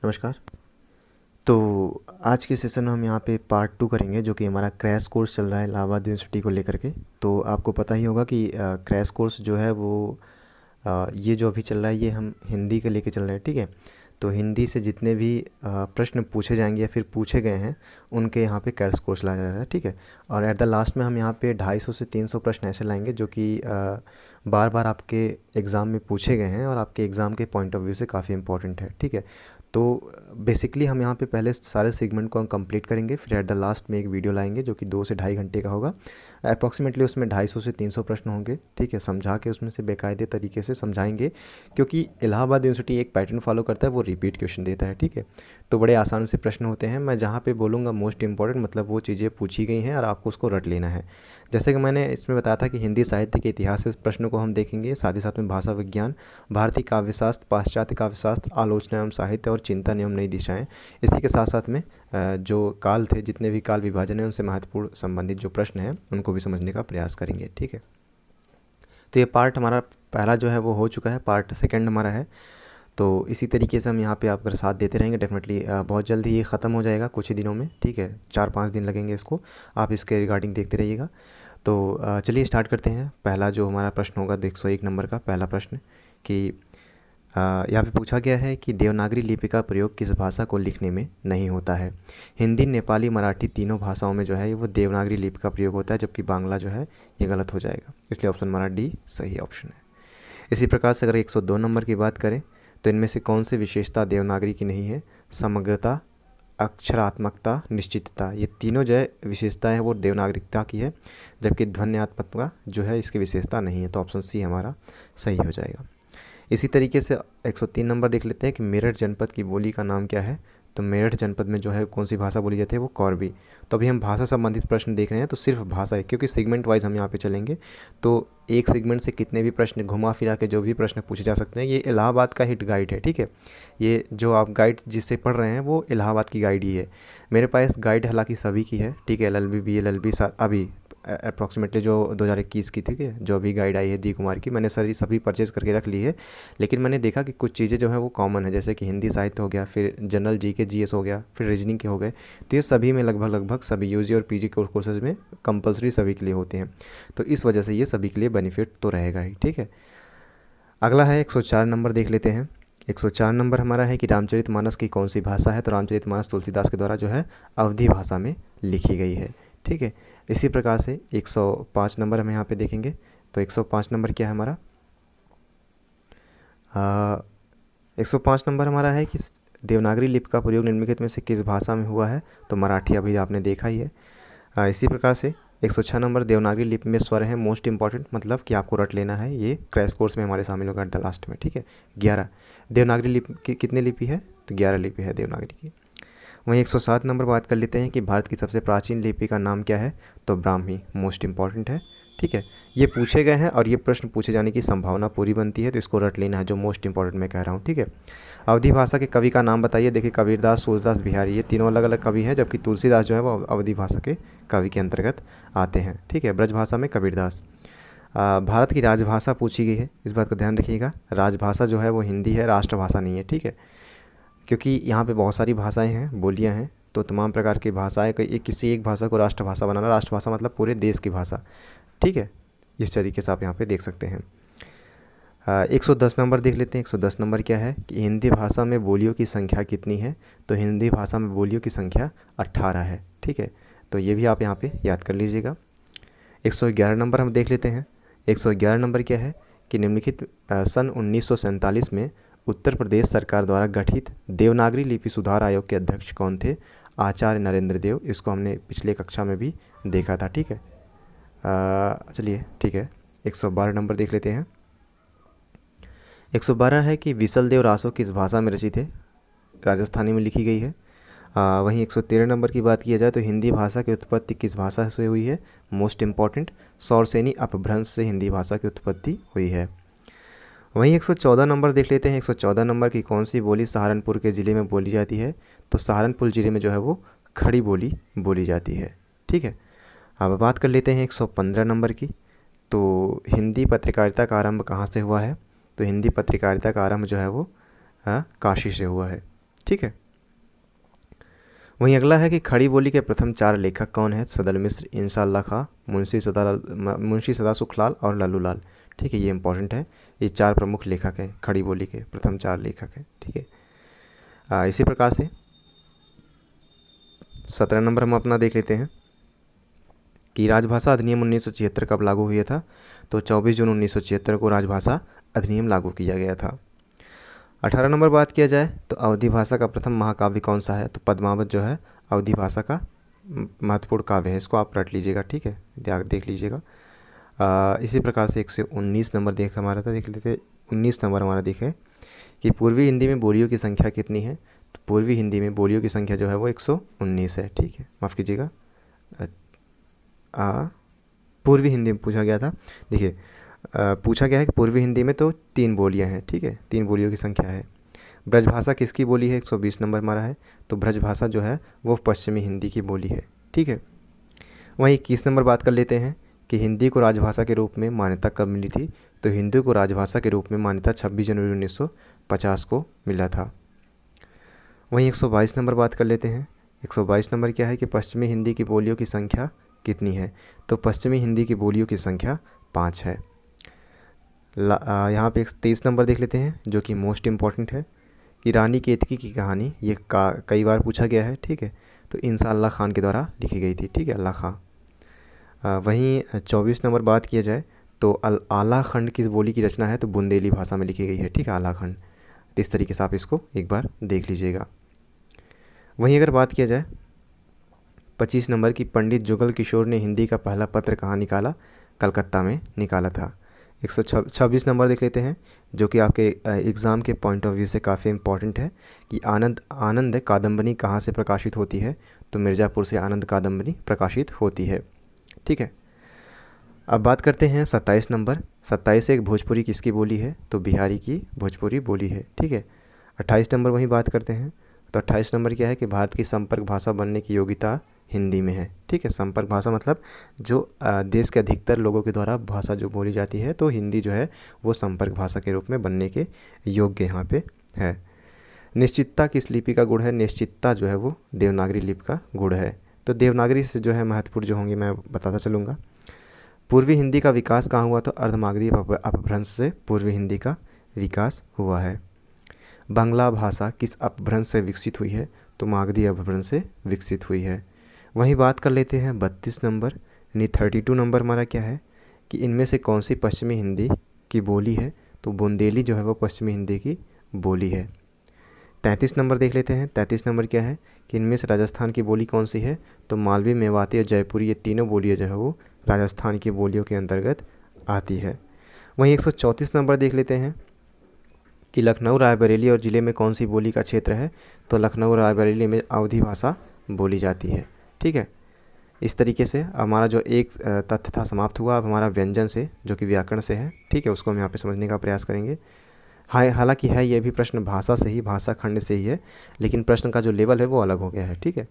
नमस्कार। तो आज के सेशन में हम यहाँ पे पार्ट 2 करेंगे, जो कि हमारा क्रैश कोर्स चल रहा है इलाहाबाद यूनिवर्सिटी को लेकर के। तो आपको पता ही होगा कि क्रैश कोर्स जो है वो ये जो अभी चल रहा है ये हम हिंदी के लेके चल रहे हैं, ठीक है। तो हिंदी से जितने भी प्रश्न पूछे जाएंगे या फिर पूछे गए हैं उनके यहाँ पे क्रैश कोर्स लाया जा रहा है, ठीक है। और एट द लास्ट में हम यहाँ पे 250 से 300 प्रश्न ऐसे लाएंगे जो कि बार बार आपके एग्ज़ाम में पूछे गए हैं और आपके एग्ज़ाम के पॉइंट ऑफ व्यू से काफ़ी इंपॉर्टेंट है, ठीक है। तो बेसिकली हम यहाँ पे पहले सारे सेगमेंट को हम कंप्लीट करेंगे, फिर एट द लास्ट में एक वीडियो लाएंगे जो कि 2 से ढाई घंटे का होगा। अप्रॉक्सीमेटली उसमें 250 से 300 प्रश्न होंगे, ठीक है। समझा के उसमें से बेकायदे तरीके से समझाएंगे, क्योंकि इलाहाबाद यूनिवर्सिटी एक पैटर्न फॉलो करता है, वो रिपीट क्वेश्चन देता है, ठीक है। तो बड़े आसान से प्रश्न होते हैं। मैं जहाँ पे बोलूँगा मोस्ट इंपॉर्टेंट, मतलब वो चीज़ें पूछी गई हैं और आपको उसको रट लेना है। जैसे कि मैंने इसमें बताया था कि हिंदी साहित्य के इतिहास से प्रश्नों को हम देखेंगे, साथ ही साथ में भाषा विज्ञान, भारतीय काव्यशास्त्र, पाश्चात्य काव्यशास्त्र, आलोचना एवं साहित्य और चिंतन एवं नई दिशाएं। इसी के साथ साथ में जो काल थे, जितने भी काल विभाजन है उनसे महत्वपूर्ण संबंधित जो प्रश्न हैं उनको भी समझने का प्रयास करेंगे, ठीक है। तो ये पार्ट हमारा पहला जो है वो हो चुका है, पार्ट सेकंड हमारा है। तो इसी तरीके से हम यहाँ पे आप अगर साथ देते रहेंगे डेफिनेटली बहुत जल्द ही ये ख़त्म हो जाएगा, कुछ ही दिनों में, ठीक है। 4-5 दिन लगेंगे इसको, आप इसके रिगार्डिंग देखते रहिएगा। तो चलिए स्टार्ट करते हैं। पहला जो हमारा प्रश्न होगा 101 नंबर का पहला प्रश्न कि यहाँ पे पूछा गया है कि देवनागरी लिपि का प्रयोग किस भाषा को लिखने में नहीं होता है। हिंदी, नेपाली, मराठी तीनों भाषाओं में जो है वो देवनागरी लिपि का प्रयोग होता है, जबकि बांग्ला जो है ये गलत हो जाएगा, इसलिए ऑप्शन हमारा डी सही ऑप्शन है। इसी प्रकार से अगर 102 नंबर की बात करें तो इनमें से कौन सी विशेषता देवनागरी की नहीं है। समग्रता, अक्षरात्मकता, निश्चितता, ये तीनों जो है विशेषताएं हैं वो देवनागरिकता की है, जबकि ध्वन्यात्मकता जो है इसकी विशेषता नहीं है। तो ऑप्शन सी हमारा सही हो जाएगा। इसी तरीके से 103 नंबर देख लेते हैं कि मेरठ जनपद की बोली का नाम क्या है। तो मेरठ जनपद में जो है कौन सी भाषा बोली जाती है, वो कौरवी। तो अभी हम भाषा संबंधित प्रश्न देख रहे हैं, तो सिर्फ भाषा है, क्योंकि सेगमेंट वाइज हम यहाँ पे चलेंगे। तो एक सेगमेंट से कितने भी प्रश्न घुमा फिरा के जो भी प्रश्न पूछे जा सकते हैं। ये इलाहाबाद का हिट गाइड है, ठीक है। ये जो आप गाइड जिससे पढ़ रहे हैं वो इलाहाबाद की गाइड ही है। मेरे पास गाइड हालांकि सभी की है, ठीक है। LLB, BLLB अभी अप्रॉक्सीमेटली जो 2021 की थी, ठीक है, जो अभी गाइड आई है दी कुमार की, मैंने सभी परचेज़ करके रख ली है। लेकिन मैंने देखा कि कुछ चीज़ें जो है वो कॉमन है, जैसे कि हिंदी साहित्य हो गया, फिर जनरल GK GS हो गया, फिर रीजनिंग के हो गए। तो ये सभी में लगभग सभी UG और PG कोर्सेज में कंपलसरी सभी के लिए होते हैं। तो इस वजह से ये सभी के लिए बेनिफिट तो रहेगा ही, ठीक है। अगला है 104 नंबर देख लेते हैं। 104 नंबर हमारा है कि रामचरितमानस की कौन सी भाषा है। तो रामचरितमानस तुलसीदास के द्वारा जो है अवधी भाषा में लिखी गई है, ठीक है। इसी प्रकार से 105 नंबर हम यहाँ पे देखेंगे। तो 105 नंबर क्या है हमारा, 105 नंबर हमारा है कि देवनागरी लिपि का प्रयोग निम्नलिखित में से किस भाषा में हुआ है। तो मराठी अभी आपने देखा ही है। इसी प्रकार से 106 नंबर देवनागरी लिपि में स्वर है मोस्ट इंपॉर्टेंट, मतलब कि आपको रट लेना है, ये क्रैश कोर्स में हमारे शामिल होगा एट द लास्ट में, ठीक है। 11 देवनागरी लिपि की कितने लिपि है, तो 11 लिपि है देवनागरी की। वहीं 107 नंबर बात कर लेते हैं कि भारत की सबसे प्राचीन लिपि का नाम क्या है। तो ब्राह्मी मोस्ट इंपॉर्टेंट है, ठीक है। ये पूछे गए हैं और ये प्रश्न पूछे जाने की संभावना पूरी बनती है, तो इसको रट लेना है, जो मोस्ट इंपॉर्टेंट मैं कह रहा हूँ, ठीक है। अवधी भाषा के कवि का नाम बताइए। देखिए कबीरदास, सूरदास, बिहारी, ये तीनों अलग अलग कवि हैं, जबकि तुलसीदास जो है वो अवधी भाषा के कवि के अंतर्गत आते हैं, ठीक है। ब्रज भाषा में कबीरदास। भारत की राजभाषा पूछी गई है, इस बात का ध्यान रखिएगा। राजभाषा जो है वो हिंदी है, राष्ट्रभाषा नहीं है, ठीक है। क्योंकि यहाँ पे बहुत सारी भाषाएं हैं, बोलियाँ हैं, तो तमाम प्रकार की भाषाएं, किसी एक भाषा को राष्ट्रभाषा बनाना, राष्ट्रभाषा मतलब पूरे देश की भाषा, ठीक है। इस तरीके से आप यहाँ पे देख सकते हैं। 110 नंबर देख लेते हैं। 110 नंबर क्या है कि हिंदी भाषा में बोलियों की संख्या कितनी है। तो हिंदी भाषा में बोलियों की संख्या 18 है, ठीक है। तो ये भी आप यहाँ पे याद कर लीजिएगा। 111 नंबर हम देख लेते हैं। 111 नंबर क्या है कि निम्नलिखित सन 1947 में उत्तर प्रदेश सरकार द्वारा गठित देवनागरी लिपि सुधार आयोग के अध्यक्ष कौन थे। आचार्य नरेंद्र देव। इसको हमने पिछले कक्षा में भी देखा था, ठीक है। चलिए ठीक है, 112 नंबर देख लेते हैं। 112 है कि विसल देव रासो किस भाषा में रचित है। राजस्थानी में लिखी गई है। वहीं 113 नंबर की बात किया जाए तो हिंदी भाषा की उत्पत्ति किस भाषा से हुई है। मोस्ट इंपॉर्टेंट, सौरसेनी अपभ्रंश से हिंदी भाषा की उत्पत्ति हुई है। वहीं 114 नंबर देख लेते हैं। 114 नंबर की कौन सी बोली सहारनपुर के ज़िले में बोली जाती है। तो सहारनपुर ज़िले में जो है वो खड़ी बोली बोली जाती है, ठीक है। अब बात कर लेते हैं 115 नंबर की। तो हिंदी पत्रकारिता का आरंभ कहाँ से हुआ है। तो हिंदी पत्रकारिता का आरंभ जो है वो काशी से हुआ है, ठीक है। वहीं अगला है कि खड़ी बोली के प्रथम 4 लेखक कौन है? सदल मिश्र, इंशाअल्लाह खां, मुंशी सदा सुखलाल और लल्लू लाल। ठीक है, ये इंपॉर्टेंट है। ये 4 प्रमुख लेखक हैं, खड़ी बोली के प्रथम 4 लेखक हैं। ठीक है, इसी प्रकार से 17 नंबर हम अपना देख लेते हैं कि राजभाषा अधिनियम 1976 कब लागू हुआ था? तो 24 जून 1976 को राजभाषा अधिनियम लागू किया गया था। 18 नंबर बात किया जाए तो अवधी भाषा का प्रथम महाकाव्य कौन सा है? तो पद्मावत जो है अवधी भाषा का महत्वपूर्ण काव्य है, इसको आप रट लीजिएगा। ठीक है, देख लीजिएगा। इसी प्रकार से 119 नंबर देख लेते 19 नंबर हमारा देखें कि पूर्वी हिंदी में बोलियों की संख्या कितनी है? तो पूर्वी हिंदी में बोलियों की संख्या जो है वो 119 है। ठीक है, माफ़ कीजिएगा, पूर्वी हिंदी में पूछा गया था। देखिए, पूछा गया है कि पूर्वी हिंदी में तो 3 बोलियां हैं। ठीक है, 3 बोलियों की संख्या है। ब्रजभाषा किसकी बोली है? 120 नंबर हमारा है। तो ब्रजभाषा जो है वो पश्चिमी हिंदी की बोली है। ठीक है, वहीं 21 नंबर बात कर लेते हैं कि हिंदी को राजभाषा के रूप में मान्यता कब मिली थी? तो हिंदी को राजभाषा के रूप में मान्यता 26 जनवरी 1950 को मिला था। वहीं 122 नंबर बात कर लेते हैं। 122 नंबर क्या है कि पश्चिमी हिंदी की बोलियों की संख्या कितनी है? तो पश्चिमी हिंदी की बोलियों की संख्या 5 है। यहाँ पे 23 नंबर देख लेते हैं जो कि मोस्ट इम्पॉर्टेंट है कि रानी केतकी की कहानी, ये कई बार पूछा गया है। ठीक है, तो इंशाअल्लाह खान के द्वारा लिखी गई थी। ठीक है, अल्लाह खां। वहीं 24 नंबर बात किया जाए तो आला खंड किस बोली की रचना है? तो बुंदेली भाषा में लिखी गई है। ठीक है, आला खंड। तो इस तरीके से आप इसको एक बार देख लीजिएगा। वहीं अगर बात किया जाए 25 नंबर की पंडित जुगल किशोर ने हिंदी का पहला पत्र कहाँ निकाला? कलकत्ता में निकाला था। 126 नंबर देख लेते हैं जो कि आपके एग्ज़ाम के पॉइंट ऑफ व्यू से काफ़ी इंपॉर्टेंट है कि आनंद कादम्बनी कहाँ से प्रकाशित होती है? तो मिर्ज़ापुर से आनंद कादम्बनी प्रकाशित होती है। ठीक है, अब बात करते हैं 27 नंबर। 27 एक भोजपुरी किसकी बोली है? तो बिहारी की भोजपुरी बोली है। ठीक है, 28 नंबर वहीं बात करते हैं। तो 28 नंबर क्या है कि भारत की संपर्क भाषा बनने की योग्यता हिंदी में है। ठीक है, संपर्क भाषा मतलब जो देश के अधिकतर लोगों के द्वारा भाषा जो बोली जाती है, तो हिंदी जो है वो संपर्क भाषा के रूप में बनने के योग्य यहाँ पे है। निश्चितता किस लिपि का गुण है? निश्चितता जो है वो देवनागरी लिपि का गुण है। तो देवनागरी से जो है महत्वपूर्ण जो होंगे मैं बताता चलूँगा। पूर्वी हिंदी का विकास कहाँ हुआ? तो अर्धमागधी अपभ्रंश से पूर्वी हिंदी का विकास हुआ है। बांग्ला भाषा किस अपभ्रंश से विकसित हुई है? तो मागधी अपभ्रंश से विकसित हुई है। वहीं बात कर लेते हैं 32 नंबर। 32 नंबर हमारा क्या है कि इनमें से कौन सी पश्चिमी हिंदी की बोली है? तो बुंदेली जो है वो पश्चिमी हिंदी की बोली है। 33 नंबर देख लेते हैं। 33 नंबर क्या है कि इनमें से राजस्थान की बोली कौन सी है? तो मालवी, मेवाती और जयपुरी, ये तीनों बोलियाँ जो है वो राजस्थान की बोलियों के अंतर्गत आती है। वहीं 134 नंबर देख लेते हैं कि लखनऊ, रायबरेली और ज़िले में कौन सी बोली का क्षेत्र है? तो लखनऊ, रायबरेली में अवधी भाषा बोली जाती है। ठीक है, इस तरीके से हमारा जो एक तथ्य था समाप्त हुआ। अब हमारा व्यंजन से जो कि व्याकरण से है, ठीक है, उसको हम यहाँ पे समझने का प्रयास करेंगे। हालांकि है ये भी प्रश्न भाषा से ही, भाषा खंड से ही है, लेकिन प्रश्न का जो लेवल है वो अलग हो गया है। ठीक है,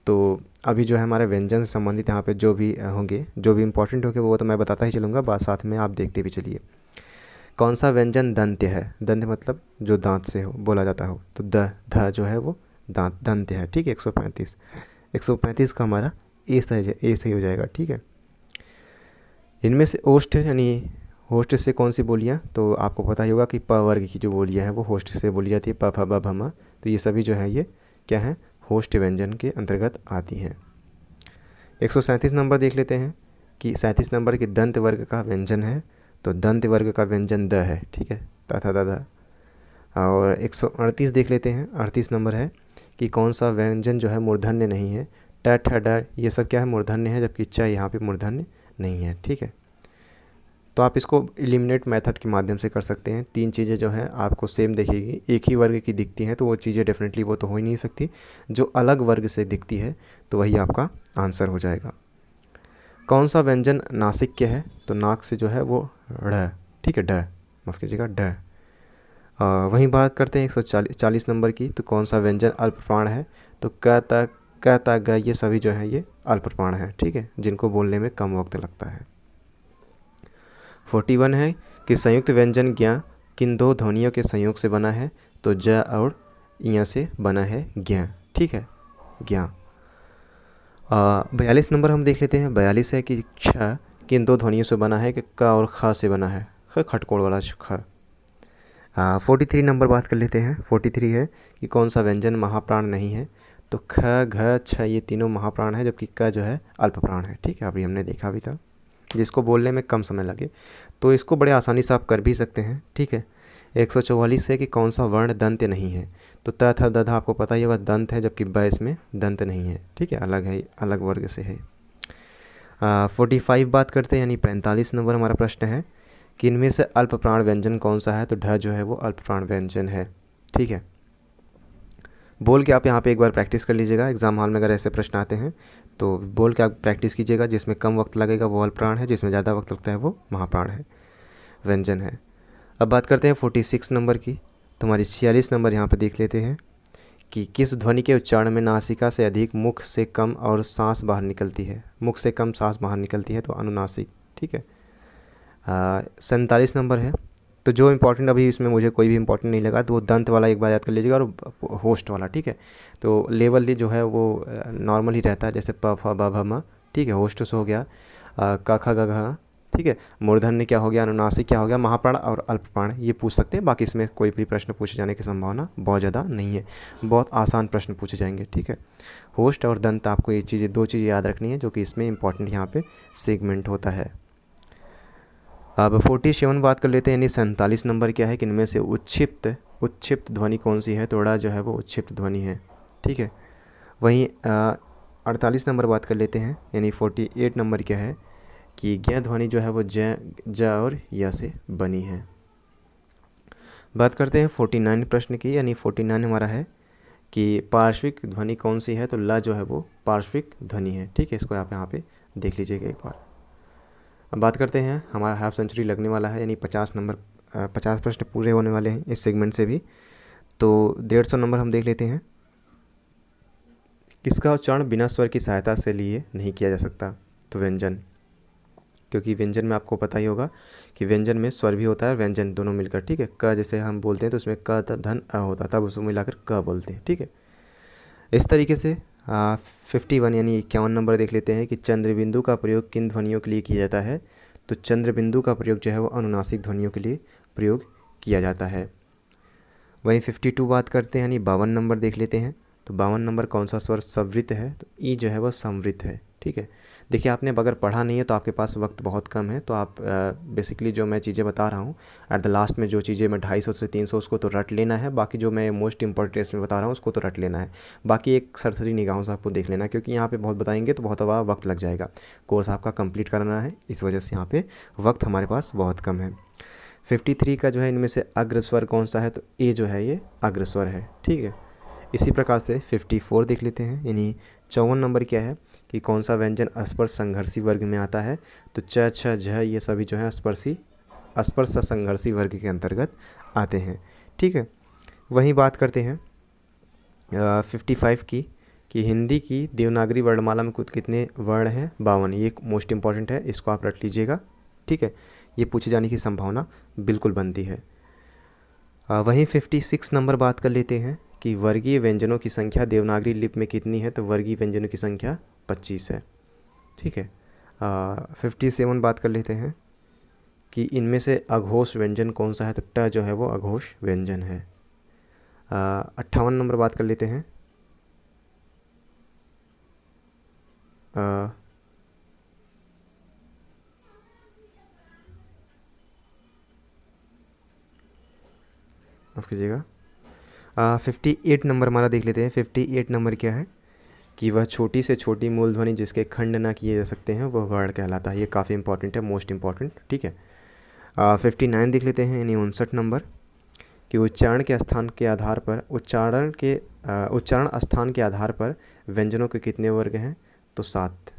तो अभी जो है हमारे व्यंजन से संबंधित यहाँ पे जो भी होंगे, जो भी इंपॉर्टेंट होंगे वो तो मैं बताता ही चलूँगा, बात साथ में आप देखते भी चलिए। कौन सा व्यंजन दंत्य है? दंत्य मतलब जो दांत से हो बोला जाता हो, तो ध जो है वो दांत दंत्य है। ठीक है, 135 का हमारा ए सही हो जाएगा। ठीक है, इनमें से ओष्ठ यानी होस्ट से कौन सी बोलियाँ? तो आपको पता ही होगा कि प वर्ग की जो बोलियाँ हैं वो होस्ट से बोली जाती है, प फ ब भ म। तो ये सभी जो है ये क्या है? होस्ट व्यंजन के अंतर्गत आती हैं। 137 नंबर देख लेते हैं कि 37 नंबर के दंत वर्ग का व्यंजन है। तो दंत वर्ग का व्यंजन द है। ठीक है, तथा द। और 138 देख लेते हैं। 38 नंबर है कि कौन सा व्यंजन जो है मूर्धन्य नहीं है? ट ठ ड ये सब क्या है? मूर्धन्य है, जबकि च यहाँ पे मूर्धन्य नहीं है। ठीक है, तो आप इसको एलिमिनेट मेथड के माध्यम से कर सकते हैं। 3 चीज़ें जो हैं आपको सेम दिखेगी, एक ही वर्ग की दिखती हैं, तो वो चीज़ें डेफिनेटली वो तो हो ही नहीं सकती। जो अलग वर्ग से दिखती है तो वही आपका आंसर हो जाएगा। कौन सा व्यंजन नासिक है? तो नाक से जो है वो ढ़। ठीक है, ढ, माफ़ कीजिएगा, ढ। वहीं बात करते हैं 140 नंबर की। तो कौन सा व्यंजन अल्प प्राण है? तो क त ग ये सभी जो है ये अल्प प्राण है। ठीक है, जिनको बोलने में कम वक्त लगता है। 41 है कि संयुक्त व्यंजन ज्ञ किन 2 ध्वनियों के संयोग से बना है? तो ज और यहाँ से बना है ज्ञ, ठीक है, ज्ञ। 42 नंबर हम देख लेते हैं। 42 है कि छ किन दो ध्वनियों से बना है, कि क और ख से बना है, खटकोड़ वाला ख। 43 नंबर बात कर लेते हैं। 43 है कि कौन सा व्यंजन महाप्राण नहीं है, तो ख घ छ ये तीनों महाप्राण है, जबकि क जो है अल्प प्राण है, ठीक है, अभी हमने देखा भी था, जिसको बोलने में कम समय लगे, तो इसको बड़े आसानी से आप कर भी सकते हैं, ठीक है। 144 है कि कौन सा वर्ण दंत नहीं है, तो त थ द ध आपको पता ही होगा दंत है, जबकि ब इसमें दंत नहीं है, ठीक है, अलग है, अलग वर्ग से है। 45 बात करते हैं, यानी 45 नंबर हमारा प्रश्न है कि इनमें से अल्प प्राण व्यंजन कौन सा है, तो ढ जो है वो अल्प प्राण व्यंजन है, ठीक है। बोल के आप यहाँ पे एक बार प्रैक्टिस कर लीजिएगा, एग्ज़ाम हॉल में अगर ऐसे प्रश्न आते हैं तो बोल के आप प्रैक्टिस कीजिएगा। जिसमें कम वक्त लगेगा वो अल्प प्राण है, जिसमें ज़्यादा वक्त लगता है वो महाप्राण है, व्यंजन है। अब बात करते हैं 46 नंबर की। तो हमारी 46 नंबर यहाँ पे देख लेते हैं कि किस ध्वनि के उच्चारण में नासिका से अधिक मुख से कम और सांस बाहर निकलती है, मुख से कम सांस बाहर निकलती है, तो अनुनासिक, ठीक है। 47 नंबर है। तो जो इम्पोर्टेंट अभी इसमें मुझे कोई भी इम्पोर्टेंट नहीं लगा, तो वो दंत वाला एक बार याद कर लीजिएगा, और होस्ट वाला, ठीक है। तो लेवल जो है वो नॉर्मल ही रहता है, जैसे प फ ब भ म, ठीक है, होस्ट हो गया, क ख ग घ, ठीक है, मूर्धन्य क्या हो गया, अनुनासिक क्या हो गया, महाप्राण और अल्पप्राण, ये पूछ सकते हैं। बाकी इसमें कोई भी प्रश्न पूछे जाने की संभावना बहुत ज़्यादा नहीं है, बहुत आसान प्रश्न पूछे जाएंगे, ठीक है। होस्ट और दंत आपको ये चीज़ें, दो चीज़ें याद रखनी है, जो कि इसमें इंपॉर्टेंट यहाँ पे सेगमेंट होता है। अब 47 बात कर लेते हैं, यानी 47 नंबर क्या है कि इनमें से उच्छिप्त ध्वनि कौन सी है, तो ड़ जो है वो उच्छिप्त ध्वनि है, ठीक है। वहीं 48 नंबर बात कर लेते हैं, यानी 48 नंबर क्या है कि ज्ञ ध्वनि जो है वो ज और य से बनी है। बात करते हैं 49 प्रश्न की, यानी 49 हमारा है कि पार्श्विक ध्वनि कौन सी है, तो ल जो है वो पार्श्विक ध्वनि है, ठीक है। इसको आप यहाँ पे देख लीजिएगा एक बार। अब बात करते हैं, हमारा हाफ सेंचुरी लगने वाला है, यानी 50 नंबर 50 प्रश्न पूरे होने वाले हैं इस सेगमेंट से भी। तो 150 नंबर हम देख लेते हैं। किसका उच्चारण बिना स्वर की सहायता से लिए नहीं किया जा सकता, तो व्यंजन, क्योंकि व्यंजन में आपको पता ही होगा कि व्यंजन में स्वर भी होता है और व्यंजन दोनों मिलकर, ठीक है। क जैसे हम बोलते हैं तो उसमें क धन अ होता है, तब उसको मिलाकर क बोलते हैं, ठीक है। इस तरीके से 51 यानी 51 नंबर देख लेते हैं कि चंद्रबिंदु का प्रयोग किन ध्वनियों के लिए किया जाता है, तो चंद्रबिंदु का प्रयोग जो है वो अनुनासिक ध्वनियों के लिए प्रयोग किया जाता है। वहीं 52 बात करते हैं, यानी 52 नंबर देख लेते हैं। तो 52 नंबर कौन सा स्वर सवृत है, तो ई जो है वो संवृत है, ठीक है। देखिए आपने अगर पढ़ा नहीं है तो आपके पास वक्त बहुत कम है, तो आप बेसिकली जो मैं चीज़ें बता रहा हूँ एट द लास्ट में, जो चीज़ें मैं 250 से 300 उसको तो रट लेना है, बाकी जो मैं मोस्ट इंपॉर्टेंट इसमें बता रहा हूँ उसको तो रट लेना है। बाकी एक सरसरी निगाहों से आपको देख लेना है, क्योंकि यहाँ पे बहुत बताएंगे तो बहुत वक्त लग जाएगा, कोर्स आपका कंप्लीट करना है, इस वजह से यहाँ पे वक्त हमारे पास बहुत कम है। 53 का जो है इनमें से अग्रस्वर कौन सा है, तो ए जो है ये अग्रस्वर है, ठीक है। इसी प्रकार से 54 देख लेते हैं, यानी 54 नंबर क्या है कि कौन सा व्यंजन स्पर्श संघर्षी वर्ग में आता है, तो च छ झ ये सभी जो है स्पर्श संघर्षी वर्ग के अंतर्गत आते हैं, ठीक है। वहीं बात करते हैं 55 की कि हिंदी की देवनागरी वर्णमाला में कुल कितने वर्ण हैं, 52। ये मोस्ट इंपॉर्टेंट है, इसको आप रट लीजिएगा, ठीक है, ये पूछे जाने की संभावना बिल्कुल बनती है। वहीं 56 नंबर बात कर लेते हैं कि वर्गीय व्यंजनों की संख्या देवनागरी लिपि में कितनी है, तो वर्गीय व्यंजनों की संख्या 25 है, ठीक है। 57 बात कर लेते हैं कि इनमें से अघोष व्यंजन कौन सा है, तो ट जो है वो अघोष व्यंजन है। 58 नंबर बात कर लेते हैं। माफ़ कीजिएगा, 58 नंबर हमारा देख लेते हैं। 58 नंबर क्या है कि वह छोटी से छोटी मूल ध्वनि जिसके खंड ना किए जा सकते हैं वह वर्ण कहलाता है। ये काफ़ी इंपॉर्टेंट है, मोस्ट इंपॉर्टेंट, ठीक है। 59 देख लेते हैं, यानी 59 नंबर कि उच्चारण स्थान के आधार पर व्यंजनों के कितने वर्ग हैं, तो 7।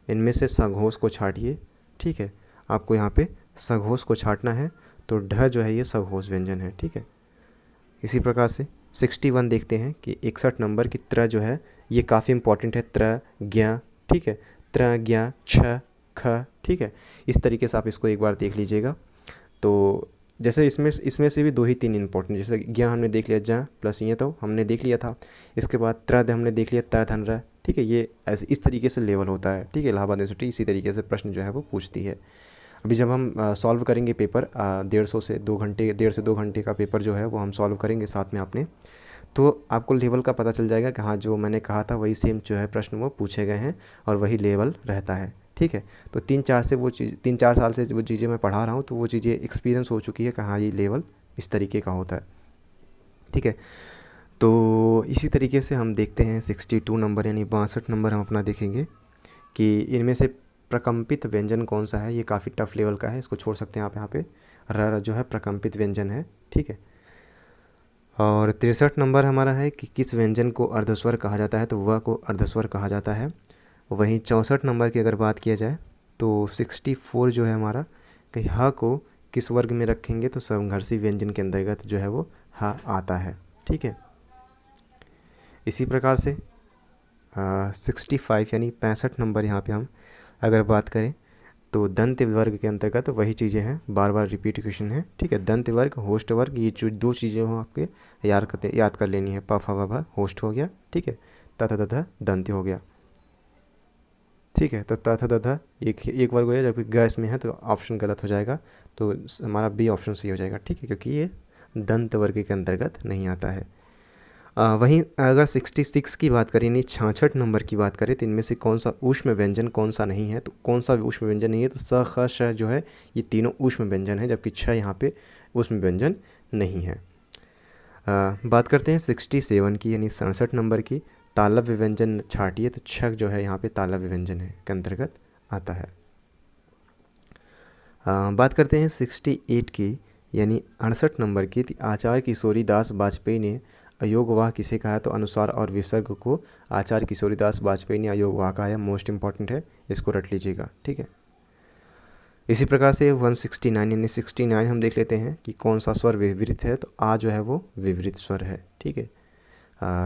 इनमें से सघोष को छाटिए, ठीक है, आपको यहाँ पे सघोष को छाटना है, तो ढ जो है ये सघोष व्यंजन है, ठीक है। इसी प्रकार से 61 देखते हैं कि 61 नंबर की त्र जो है ये काफ़ी इंपॉर्टेंट है, त्र ज्ञ, ठीक है, त्र ज्ञ छ ख, ठीक है। इस तरीके से आप इसको एक बार देख लीजिएगा। तो जैसे इसमें इसमें से भी दो ही तीन इंपॉर्टेंट, जैसे ज्ञ हमने देख लिया, ज प्लस ये तो हमने देख लिया था। इसके बाद त्रद हमने देख लिया, त धन र, ठीक है। ये ऐसे इस तरीके से लेवल होता है, ठीक है। इलाहाबाद यूनिवर्सिटी इसी तरीके से प्रश्न जो है वो पूछती है। अभी जब हम सॉल्व करेंगे पेपर 1.5 से 2 घंटे का पेपर जो है वो हम सॉल्व करेंगे साथ में आपने, तो आपको लेवल का पता चल जाएगा कि हाँ जो मैंने कहा था वही सेम जो है प्रश्न वो पूछे गए हैं और वही लेवल रहता है, ठीक है। तो 3-4 साल से वो चीज़ें मैं पढ़ा रहा हूँ, तो वो चीज़ें एक्सपीरियंस हो चुकी है कि हाँ ये लेवल इस तरीके का होता है, ठीक है। तो इसी तरीके से हम देखते हैं 62 नंबर यानी 62 नंबर हम अपना देखेंगे कि इनमें से प्रकम्पित व्यंजन कौन सा है। ये काफ़ी टफ लेवल का है, इसको छोड़ सकते हैं आप यहाँ पे। र जो है प्रकम्पित व्यंजन है, ठीक है। और 63 नंबर हमारा है कि किस व्यंजन को अर्धस्वर कहा जाता है, तो वह को अर्धस्वर कहा जाता है। वहीं 64 नंबर की अगर बात किया जाए तो 64 जो है हमारा कि ह को किस वर्ग में रखेंगे, तो समघर्षी व्यंजन के अंतर्गत जो है वो ह आता है, ठीक है। इसी प्रकार से 65 यानी 65 नंबर यहाँ पे हम अगर बात करें तो दंत वर्ग के अंतर्गत वही चीज़ें हैं, बार बार रिपीट क्वेश्चन है, ठीक है। दंत वर्ग, होस्ट वर्ग, ये जो दो चीज़ें हो आपके याद कर लेनी है। प फ व भ होस्ट हो गया, ठीक है। तथा तथा दंत हो गया, ठीक है। तो तथा तथा एक वर्ग हो गया, जबकि गैस में है तो ऑप्शन गलत हो जाएगा, तो हमारा बी ऑप्शन सही हो जाएगा, ठीक है, क्योंकि ये दंत वर्ग के अंतर्गत नहीं आता है। वहीं अगर 66 की बात करें यानी 66 नंबर की बात करें तो इनमें से कौन सा ऊष्म व्यंजन कौन सा नहीं है, तो कौन सा ऊष्म व्यंजन नहीं है, तो स ख श जो है ये तीनों ऊष्म व्यंजन है, जबकि छ यहाँ पे ऊष्म व्यंजन नहीं है। बात करते हैं 67 की यानी 67 नंबर की, तालव्य व्यंजन छाटिए, तो छ जो है यहाँ पे तालव्य व्यंजन है के अंतर्गत आता है। बात करते हैं 68 की यानी 68 नंबर की, आचार्य किशोरीदास वाजपेयी ने अयोगवाह किसे कहा है, तो अनुस्वार और विसर्ग को आचार्य किशोरीदास वाजपेयी ने अयोगवाह कहा है। मोस्ट इंपॉर्टेंट है, इसको रट लीजिएगा, ठीक है। इसी प्रकार से 169 यानी 69 हम देख लेते हैं कि कौन सा स्वर विवृत है, तो आ जो है वो विवृत स्वर है, ठीक है।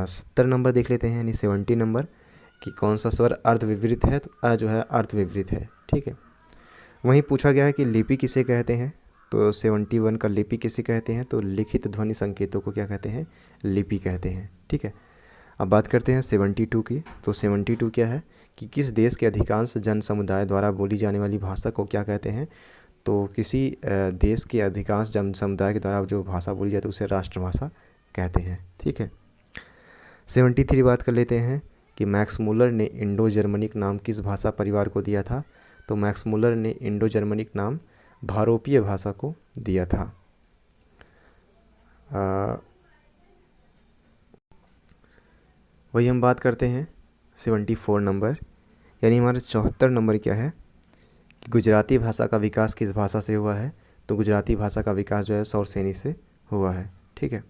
70 नंबर देख लेते हैं यानी 70 नंबर कि कौन सा स्वर अर्ध विवृत है, तो अ जो है अर्ध विवृत है, ठीक है। वहीं पूछा गया है कि लिपि किसे कहते हैं, तो 71 का लिपि किसे कहते हैं, तो लिखित ध्वनि संकेतों को क्या कहते हैं, लिपि कहते हैं, ठीक है। अब बात करते हैं 72 की, तो 72 क्या है कि किस देश के अधिकांश जन समुदाय द्वारा बोली जाने वाली भाषा को क्या कहते हैं, तो किसी देश के अधिकांश जन समुदाय के द्वारा जो भाषा बोली जाती है उसे राष्ट्रभाषा कहते हैं, ठीक है। 73 बात कर लेते हैं कि मैक्स मुलर ने इंडो जर्मनिक नाम किस भाषा परिवार को दिया था, तो मैक्स मुलर ने इंडो जर्मनिक नाम भारोपीय भाषा को दिया था। वही हम बात करते हैं 74 नंबर यानी हमारे 74 नंबर क्या है कि गुजराती भाषा का विकास किस भाषा से हुआ है, तो गुजराती भाषा का विकास जो है सौरसेनी से हुआ है, ठीक है।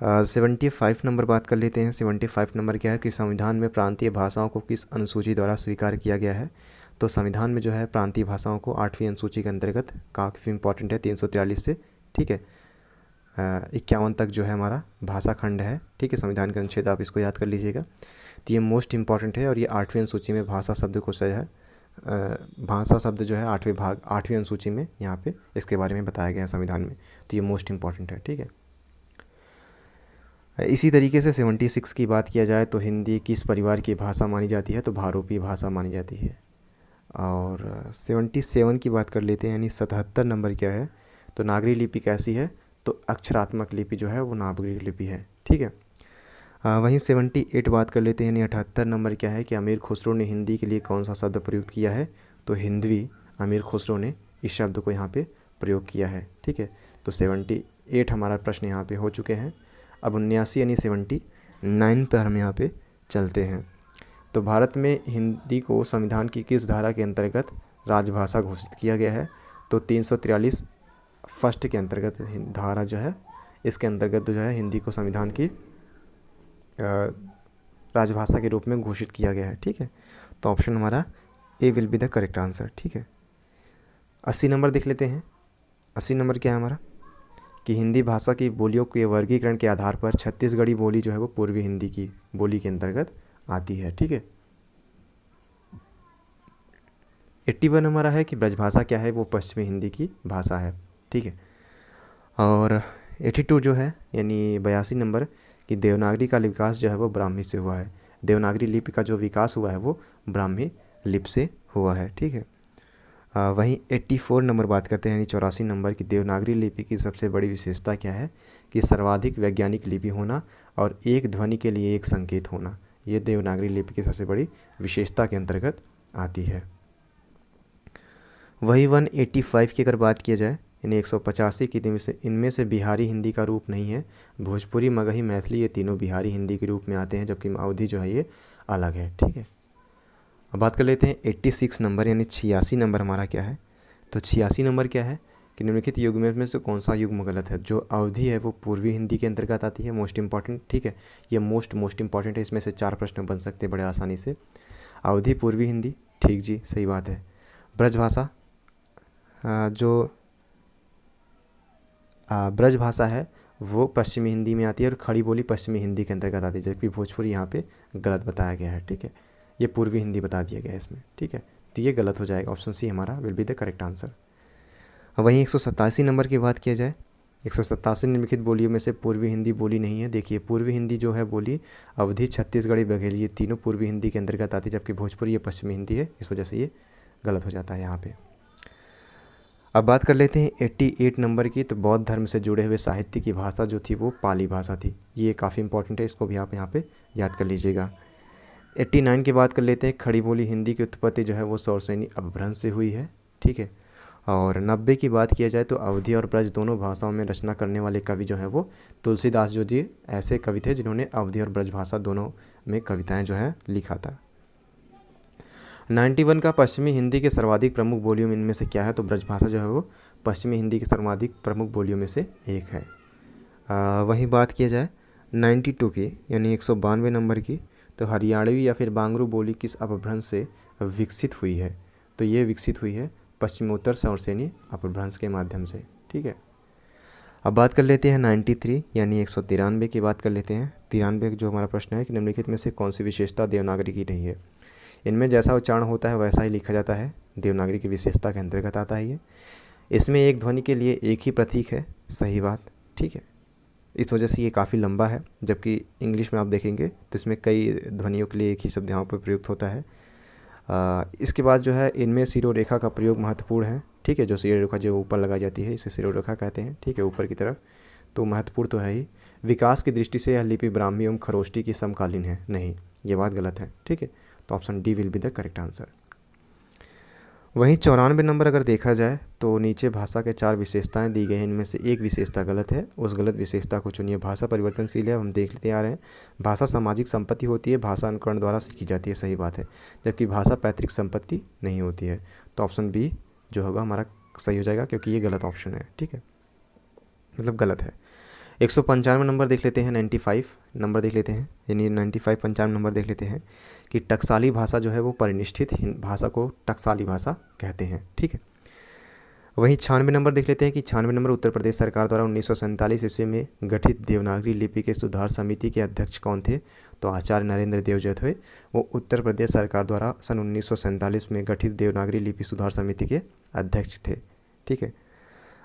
75 नंबर बात कर लेते हैं। 75 नंबर क्या है कि संविधान में प्रांतीय भाषाओं को किस अनुसूची द्वारा स्वीकार किया गया है, तो संविधान में जो है प्रांतीय भाषाओं को 8वीं अनुसूची के अंतर्गत काफ़ी इंपॉर्टेंट है 343 से, ठीक है। 51 तक जो है हमारा भाषा खंड है, ठीक है। संविधान के अनुच्छेद आप इसको याद कर लीजिएगा, तो ये मोस्ट इंपॉर्टेंट है। और ये 8वीं अनुसूची में भाषा शब्द को जो है भाषा शब्द जो है 8वीं अनुसूची में यहाँ पे इसके बारे में बताया गया है संविधान में, तो ये मोस्ट इंपॉर्टेंट है, ठीक है। इसी तरीके से 76 की बात किया जाए तो हिंदी किस परिवार की भाषा मानी जाती है, तो भारोपीय भाषा मानी जाती है। और 77 की बात कर लेते हैं यानी 77 नंबर क्या है, तो नागरी लिपि कैसी है, तो अक्षरात्मक लिपि जो है वो नागरी लिपि है, ठीक है। वहीं 78 बात कर लेते हैं यानी 78 नंबर क्या है कि अमीर खुसरो ने हिंदी के लिए कौन सा शब्द प्रयुक्त किया है, तो हिंदवी अमीर खुसरो ने इस शब्द को यहाँ पे प्रयोग किया है, ठीक है। तो 78 हमारा प्रश्न यहाँ पे हो चुके हैं। अब 79 यानी 79 पर हम यहाँ पे चलते हैं। तो भारत में हिंदी को संविधान की किस धारा के अंतर्गत राजभाषा घोषित किया गया है, तो 343 फर्स्ट के अंतर्गत धारा जो है इसके अंतर्गत जो है हिंदी को संविधान की राजभाषा के रूप में घोषित किया गया है, ठीक है। तो ऑप्शन हमारा A will be the correct answer, ठीक है। 80 नंबर देख लेते हैं। 80 नंबर क्या है हमारा कि हिंदी भाषा की बोलियों के वर्गीकरण के आधार पर छत्तीसगढ़ी बोली जो है वो पूर्वी हिंदी की बोली के अंतर्गत आती है, ठीक है। 81 हमारा है कि ब्रजभाषा क्या है, वो पश्चिमी हिंदी की भाषा है, ठीक है। और 82 जो है यानी 82 नंबर कि देवनागरी का विकास जो है वो ब्राह्मी से हुआ है। देवनागरी लिपि का जो विकास हुआ है वो ब्राह्मी लिपि से हुआ है, ठीक है। वहीं 84 नंबर बात करते हैं यानी 84 नंबर की देवनागरी लिपि की सबसे बड़ी विशेषता क्या है कि सर्वाधिक वैज्ञानिक लिपि होना और एक ध्वनि के लिए एक संकेत होना, ये देवनागरी लिपि की सबसे बड़ी विशेषता के अंतर्गत आती है। वही 185 की अगर बात किया जाए यानी 185 की इनमें से बिहारी हिंदी का रूप नहीं है। भोजपुरी, मगही, मैथिली ये तीनों बिहारी हिंदी के रूप में आते हैं, जबकि अवधी जो है ये अलग है, ठीक है। अब बात कर लेते हैं 86 नंबर यानी 86 नंबर हमारा क्या है। तो 86 नंबर क्या है कि निम्नलिखित युग्म में से कौन सा युग्म गलत है। जो अवधि है वो पूर्वी हिंदी के अंतर्गत आती है, मोस्ट इंपॉर्टेंट, ठीक है। ये मोस्ट इंपॉर्टेंट है, इसमें से 4 प्रश्न बन सकते हैं बड़े आसानी से। अवधि पूर्वी हिंदी, ठीक जी, सही बात है। ब्रजभाषा, जो ब्रजभाषा है वो पश्चिमी हिंदी में आती है और खड़ी बोली पश्चिमी हिंदी के अंतर्गत आती है, जबकि भोजपुरी यहाँ पे गलत बताया गया है, ठीक है। ये पूर्वी हिंदी बता दिया गया है इसमें, ठीक है। तो ये गलत हो जाएगा, ऑप्शन सी हमारा will be the correct answer. वहीं 187 नंबर की बात किया जाए, 187 निम्नलिखित बोलियों में से पूर्वी हिंदी बोली नहीं है। देखिए पूर्वी हिंदी जो है बोली अवधी, छत्तीसगढ़ी, बघेली ये तीनों पूर्वी हिंदी के अंतर्गत आती है, जबकि भोजपुरी ये पश्चिमी हिंदी है, इस वजह से ये गलत हो जाता है यहाँ पे। अब बात कर लेते हैं 88 नंबर की। तो बौद्ध धर्म से जुड़े हुए साहित्य की भाषा जो थी वो पाली भाषा थी, ये काफ़ी इंपॉर्टेंट है, इसको भी आप यहाँ पे याद कर लीजिएगा। 89 की बात कर लेते हैं। खड़ी बोली हिंदी की उत्पत्ति जो है वो सौरसेनी अपभ्रंश से हुई है, ठीक है। और 90 की बात किया जाए तो अवधी और ब्रज दोनों भाषाओं में रचना करने वाले कवि जो हैं वो तुलसीदास जो जी ऐसे कवि थे जिन्होंने अवधी और ब्रज भाषा दोनों में कविताएं जो है लिखा था। 91 का पश्चिमी हिंदी के सर्वाधिक प्रमुख बोलियों में इनमें से क्या है। तो ब्रजभाषा जो है वो पश्चिमी हिंदी के सर्वाधिक प्रमुख बोलियों में से एक है। वहीं बात किया जाए 92 की यानी 192 नंबर की, तो हरियाणवी या फिर बांगरू बोली किस अपभ्रंश से विकसित हुई है। तो ये विकसित हुई है पश्चिमोत्तर सौरसेनी अपभ्रंश के माध्यम से, ठीक है। अब बात कर लेते हैं 93 यानी 193 की बात कर लेते हैं। 93 जो हमारा प्रश्न है कि निम्नलिखित में से कौन सी विशेषता देवनागरी की नहीं है। इनमें जैसा उच्चारण होता है वैसा ही लिखा जाता है, देवनागरी की विशेषता के अंतर्गत आता है ये। इसमें एक ध्वनि के लिए एक ही प्रतीक है, सही बात, ठीक है। इस वजह से ये काफ़ी लंबा है, जबकि इंग्लिश में आप देखेंगे तो इसमें कई ध्वनियों के लिए एक ही शब्द यहाँ पर प्रयुक्त होता है। इसके बाद जो है इनमें सिरोरेखा का प्रयोग महत्वपूर्ण है, ठीक है। जो सिरोरेखा जो ऊपर लगाई जाती है इसे सिरोरेखा कहते हैं, ठीक है, ऊपर की तरफ, तो महत्वपूर्ण तो है ही। विकास की दृष्टि से यह लिपि ब्राह्मी एवं खरोष्टी की समकालीन है, नहीं, ये बात गलत है, ठीक है। तो option D will be the correct answer. वहीं 94 नंबर अगर देखा जाए तो नीचे भाषा के 4 विशेषताएं दी गई हैं, इनमें से एक विशेषता गलत है, उस गलत विशेषता को चुनिए। भाषा परिवर्तनशील है, हम देखते आ रहे हैं। भाषा सामाजिक संपत्ति होती है, भाषा अनुकरण द्वारा सीखी जाती है, सही बात है, जबकि भाषा पैतृक संपत्ति नहीं होती है। तो ऑप्शन बी जो होगा हमारा सही हो जाएगा, क्योंकि ये गलत ऑप्शन है, ठीक है, मतलब गलत है। 195 नंबर देख लेते हैं, 95 नंबर देख लेते हैं, यानी 95 95 नंबर देख लेते हैं कि टकसाली भाषा जो है वो परिनिष्ठित भाषा को टकसाली भाषा कहते हैं, ठीक है। वहीं 96 नंबर देख लेते हैं कि 96 नंबर उत्तर प्रदेश सरकार द्वारा 1947 ईस्वी में गठित देवनागरी लिपि के सुधार समिति के अध्यक्ष कौन थे। तो आचार्य नरेंद्र देव जो थे वो उत्तर प्रदेश सरकार द्वारा सन 1947 में गठित देवनागरी लिपि सुधार समिति के अध्यक्ष थे, ठीक है।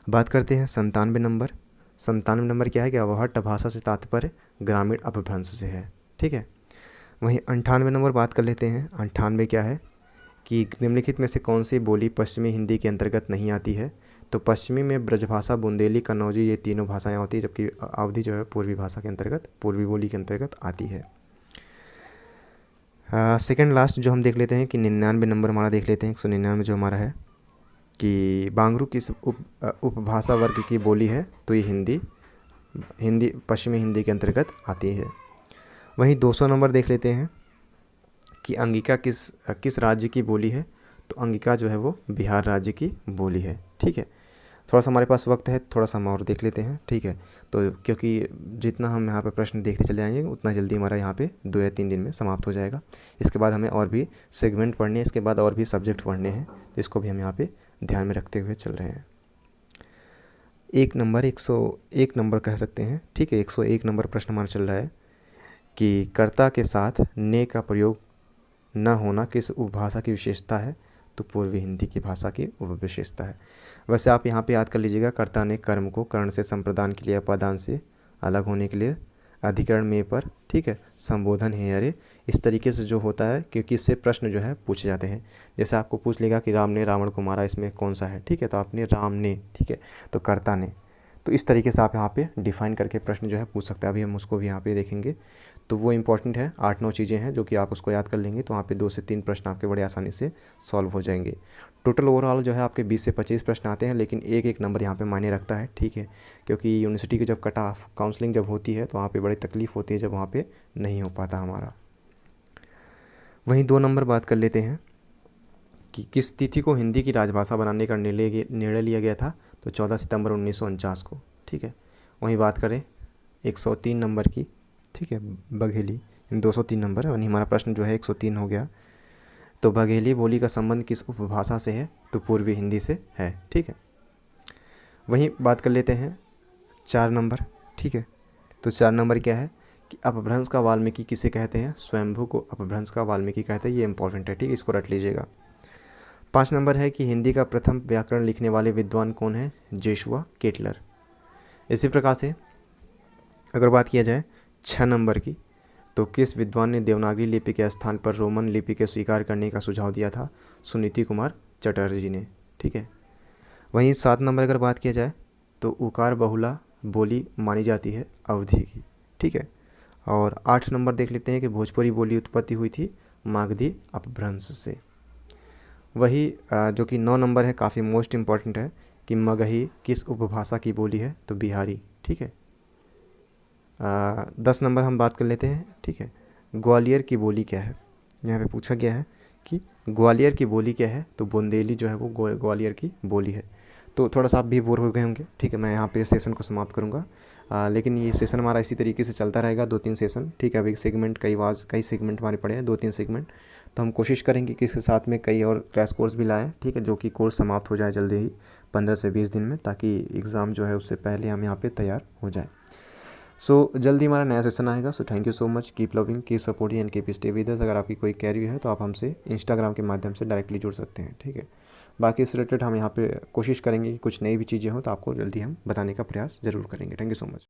बात करते हैं 97 नंबर। 97 नंबर क्या है कि अवहट्ट भाषा से तात्पर्य ग्रामीण अपभ्रंश से है, ठीक है। वहीं 98 नंबर बात कर लेते हैं। 98 क्या है कि निम्नलिखित में से कौन सी बोली पश्चिमी हिंदी के अंतर्गत नहीं आती है। तो पश्चिमी में ब्रजभाषा, बुंदेली, कन्नौजी ये तीनों भाषाएं होती है, जबकि अवधी जो है पूर्वी भाषा के अंतर्गत, पूर्वी बोली के अंतर्गत आती है। सेकंड लास्ट जो हम देख लेते हैं कि 99 नंबर हमारा देख लेते हैं। 199 जो हमारा है कि बांगरू किस उपभाषा वर्ग की बोली है। तो ये हिंदी पश्चिमी हिंदी के अंतर्गत आती है। वहीं 200 नंबर देख लेते हैं कि अंगिका किस राज्य की बोली है। तो अंगिका जो है वो बिहार राज्य की बोली है, ठीक है। थोड़ा सा हमारे पास वक्त है, थोड़ा सा हम और देख लेते हैं, ठीक है। तो क्योंकि जितना हम यहाँ पे प्रश्न देखते चले जाएंगे उतना जल्दी हमारा यहाँ पे 2 या 3 दिन में समाप्त हो जाएगा। इसके बाद हमें और भी सेगमेंट पढ़ने हैं, इसके बाद और भी सब्जेक्ट पढ़ने हैं, तो इसको भी हम यहाँ पे ध्यान में रखते हुए चल रहे हैं। 101 नंबर कह सकते हैं, ठीक है। 101 नंबर प्रश्न हमारा चल रहा है कि कर्ता के साथ ने का प्रयोग न होना किस उपभाषा की विशेषता है। तो पूर्वी हिंदी की भाषा की उपविशेषता है। वैसे आप यहाँ पे याद कर लीजिएगा, कर्ता ने कर्म को कर्ण से संप्रदान के लिए अपादान से अलग होने के लिए अधिकरण में पर, ठीक है, संबोधन है अरे, इस तरीके से जो होता है, क्योंकि इससे प्रश्न जो है पूछे जाते हैं। जैसे आपको पूछ लेगा कि राम ने रावण को मारा, इसमें कौन सा है, ठीक है, तो आपने राम ने, ठीक है, तो कर्ता ने, तो इस तरीके से आप यहाँ पे डिफाइन करके प्रश्न जो है पूछ सकते हैं। अभी हम उसको भी यहाँ पे देखेंगे, तो वो इंपॉर्टेंट है। 8-9 चीज़ें हैं जो कि आप उसको याद कर लेंगे तो वहाँ पे 2 से 3 प्रश्न आपके बड़े आसानी से सॉल्व हो जाएंगे। टोटल ओवरऑल जो है आपके 20 से 25 प्रश्न आते हैं, लेकिन एक एक नंबर यहाँ पे मायने रखता है, ठीक है, क्योंकि यूनिवर्सिटी की जब कट ऑफ काउंसलिंग जब होती है तो वहाँ पे बड़ी तकलीफ़ होती है जब वहाँ पे नहीं हो पाता हमारा। वहीं 2 नंबर बात कर लेते हैं कि किस तिथि को हिंदी की राजभाषा बनाने का निर्णय लिया गया था, तो 14 सितंबर 1949 को, ठीक है। वहीं बात करें 103 नंबर की, ठीक है, बघेली, 203 नंबर, यानी हमारा प्रश्न जो है 103 हो गया। तो बघेली बोली का संबंध किस उपभाषा से है, तो पूर्वी हिंदी से है, ठीक है। वहीं बात कर लेते हैं 4 नंबर, ठीक है, तो 4 नंबर क्या है कि अपभ्रंश का वाल्मीकि किसे कहते हैं, स्वयंभू को अपभ्रंश का वाल्मीकि कहते हैं, ये इंपॉर्टेंट है, ठीक है, इसको रट लीजिएगा। 5 नंबर है कि हिंदी का प्रथम व्याकरण लिखने वाले विद्वान कौन है, जोशुआ केटलर। इसी प्रकार से अगर बात किया जाए 6 नंबर की, तो किस विद्वान ने देवनागरी लिपि के स्थान पर रोमन लिपि के स्वीकार करने का सुझाव दिया था, सुनीति कुमार चटर्जी ने, ठीक है। वहीं 7 नंबर अगर बात किया जाए तो उकार बहुला बोली मानी जाती है अवधि की, ठीक है। और 8 नंबर देख लेते हैं कि भोजपुरी बोली उत्पत्ति हुई थी मागधी अपभ्रंश से। वही जो कि 9 नंबर है, काफ़ी मोस्ट इम्पॉर्टेंट है कि मगही किस उपभाषा की बोली है, तो बिहारी, ठीक है। 10 नंबर हम बात कर लेते हैं, ठीक है, ग्वालियर की बोली क्या है। यहाँ पे पूछा गया है कि ग्वालियर की बोली क्या है, तो बुंदेली जो है वो ग्वालियर की बोली है। तो थोड़ा सा आप भी बोर हो गए होंगे, ठीक है, मैं यहाँ पे सेशन को समाप्त करूँगा, लेकिन ये सेशन हमारा इसी तरीके से चलता रहेगा, 2-3 सेशन, ठीक है। अभी सेगमेंट कई सेगमेंट हमारे पड़े हैं, 2-3 सेगमेंट, तो हम कोशिश करेंगे कि इसके साथ में कई और क्रैश कोर्स भी लाएँ, ठीक है, जो कि कोर्स समाप्त हो जाए जल्दी ही 15 से 20 दिन में, ताकि एग्ज़ाम जो है उससे पहले हम यहाँ पे तैयार हो जाए। सो जल्दी हमारा नया सेशन आएगा। So thank you so much, keep loving, keep supporting and keep stay with us. अगर आपकी कोई क्वेरी है तो आप हमसे इंस्टाग्राम के माध्यम से डायरेक्टली जुड़ सकते हैं, ठीक है। बाकी इससे रिलेटेड हम यहाँ पे कोशिश करेंगे कि कुछ नई भी चीज़ें हों तो आपको जल्दी हम बताने का प्रयास ज़रूर करेंगे। Thank you so much.